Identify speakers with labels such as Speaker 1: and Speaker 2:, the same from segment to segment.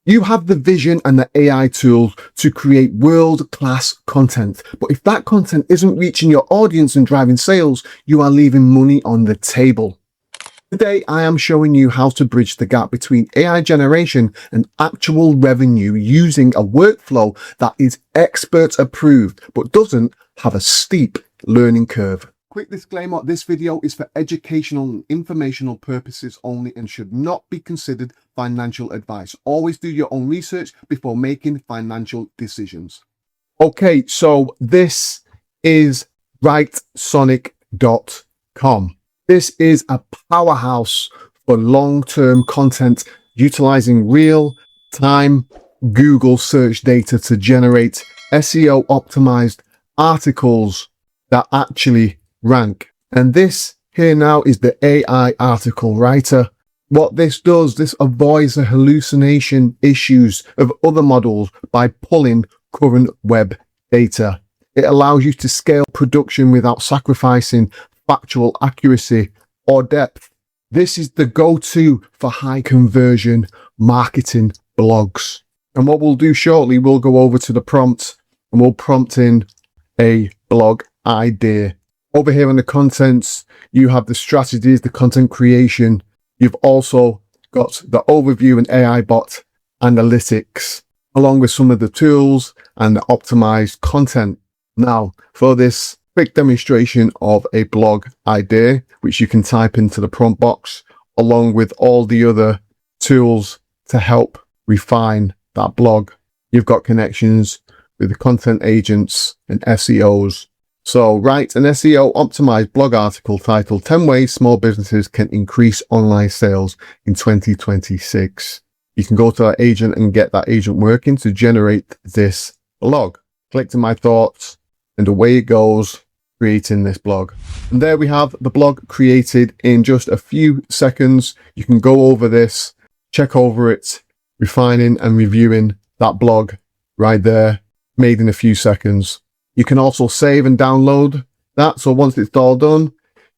Speaker 1: You have the vision and the AI tools to create world-class content. But if that content isn't reaching your audience and driving sales, you are leaving money on the table. Today, I am showing you how to bridge the gap between AI generation and actual revenue using a workflow that is expert approved, but doesn't have a steep learning curve. Quick disclaimer, this video is for educational and informational purposes only and should not be considered financial advice. Always do your own research before making financial decisions. Okay, so this is YTRANKER.com. This is a powerhouse for long-term content utilizing real-time Google search data to generate SEO optimized articles that actually rank. And this here now is the AI article writer. What this does, this avoids the hallucination issues of other models by pulling current web data. It allows you to scale production without sacrificing factual accuracy or depth. This is the go-to for high conversion marketing blogs. And what we'll do shortly, we'll go over to the prompt and we'll prompt in a blog idea. Over here on the contents, you have the strategies, the content creation. You've also got the overview and AI bot analytics, along with some of the tools and the optimized content. Now, for this quick demonstration of a blog idea, which you can type into the prompt box, along with all the other tools to help refine that blog. You've got connections with the content agents and SEOs. So write an SEO optimized blog article titled 10 Ways Small Businesses Can Increase Online Sales in 2026. You can go to that agent and get that agent working to generate this blog. Click to my thoughts and away it goes, creating this blog. And there we have the blog created in just a few seconds. You can go over this, check over it, refining and reviewing that blog right there, made in a few seconds. You can also save and download that. So once it's all done,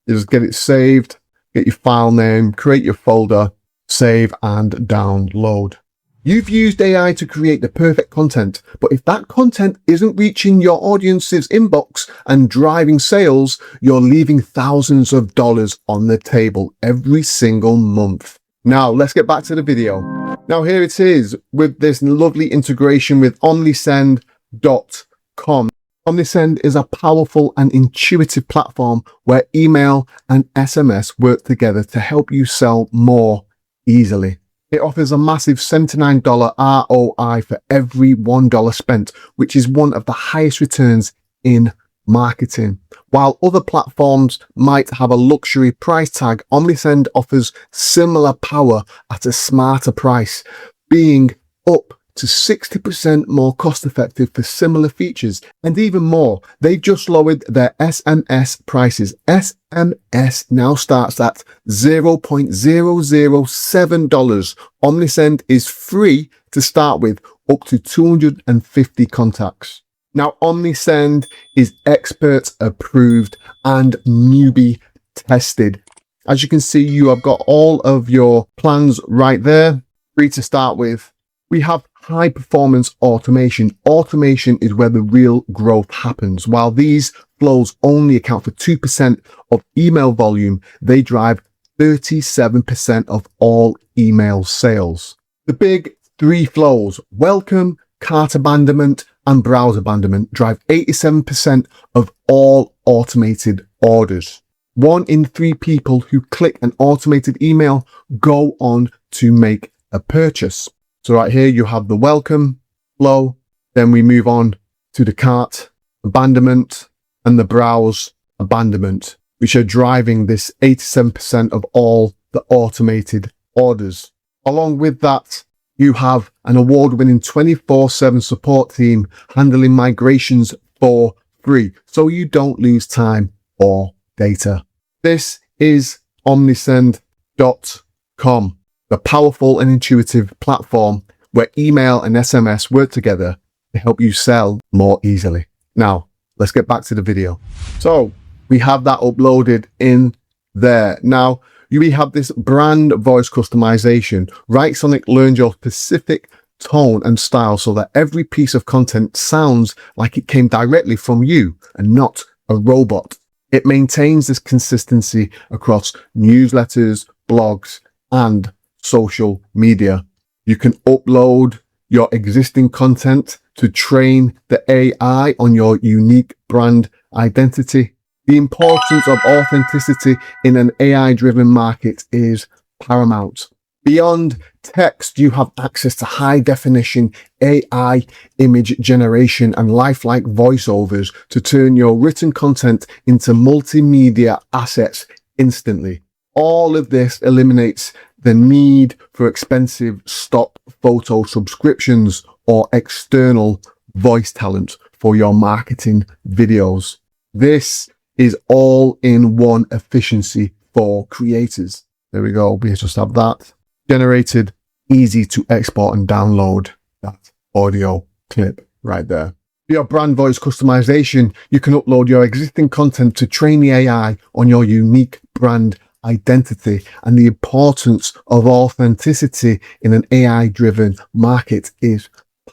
Speaker 1: you just get it saved, get your file name, create your folder, save and download. You've used AI to create the perfect content, but if that content isn't reaching your audience's inbox and driving sales, you're leaving thousands of dollars on the table every single month. Now, let's get back to the video. Now, here it is with this lovely integration with Omnisend.com. Omnisend is a powerful and intuitive platform where email and SMS work together to help you sell more easily. It offers a massive $79 ROI for every $1 spent, which is one of the highest returns in marketing. While other platforms might have a luxury price tag, Omnisend offers similar power at a smarter price, being up to 60% more cost effective for similar features. And even more, they just lowered their SMS prices. SMS now starts at $0.007. Omnisend is free to start with, up to 250 contacts. Now, Omnisend is expert approved and newbie tested. As you can see, you have got all of your plans right there, free to start with. We have high performance automation. Automation is where the real growth happens. While these flows only account for 2% of email volume, they drive 37% of all email sales. The big three flows, welcome, cart abandonment, and browse abandonment, drive 87% of all automated orders. 1 in 3 people who click an automated email go on to make a purchase. So right here, you have the welcome flow. Then we move on to the cart abandonment and the browse abandonment, which are driving this 87% of all the automated orders. Along with that, you have an award-winning 24/7 support team handling migrations for free, so you don't lose time or data. This is Omnisend.com. The powerful and intuitive platform where email and SMS work together to help you sell more easily. Now, let's get back to the video. So we have that uploaded in there. Now, we have this brand voice customization. Writesonic learns your specific tone, and style so that every piece of content sounds like it came directly from you and not a robot. It maintains this consistency across newsletters, blogs, and social media. You can upload your existing content to train the AI on your unique brand identity. The importance of authenticity in an AI-driven market is paramount. Beyond text, you have access to high-definition AI image generation and lifelike voiceovers to turn your written content into multimedia assets instantly. All of this eliminates the need for expensive stock photo subscriptions or external voice talent for your marketing videos. This is all-in-one efficiency for creators. There we go. We just have that generated, easy to export and download that audio clip right there. For your brand voice customization, you can upload your existing content to train the AI on your unique brand identity, and the importance of authenticity in an AI-driven market is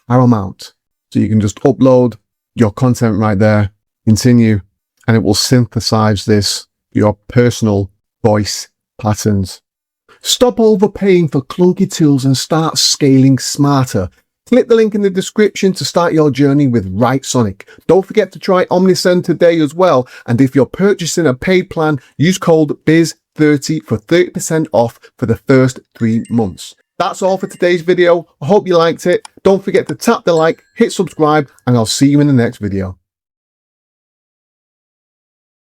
Speaker 1: paramount. So you can just upload your content right there, continue, and it will synthesize this for your personal voice patterns. Stop overpaying for clunky tools and start scaling smarter. Click the link in the description to start your journey with Write-Sonic. Don't forget to try Omnisend today as well. And if you're purchasing a paid plan, use code BIZ30 for 30% off for the first 3 months. That's all for today's video. I hope you liked it. Don't forget to tap the like, hit subscribe, and I'll see you in the next video.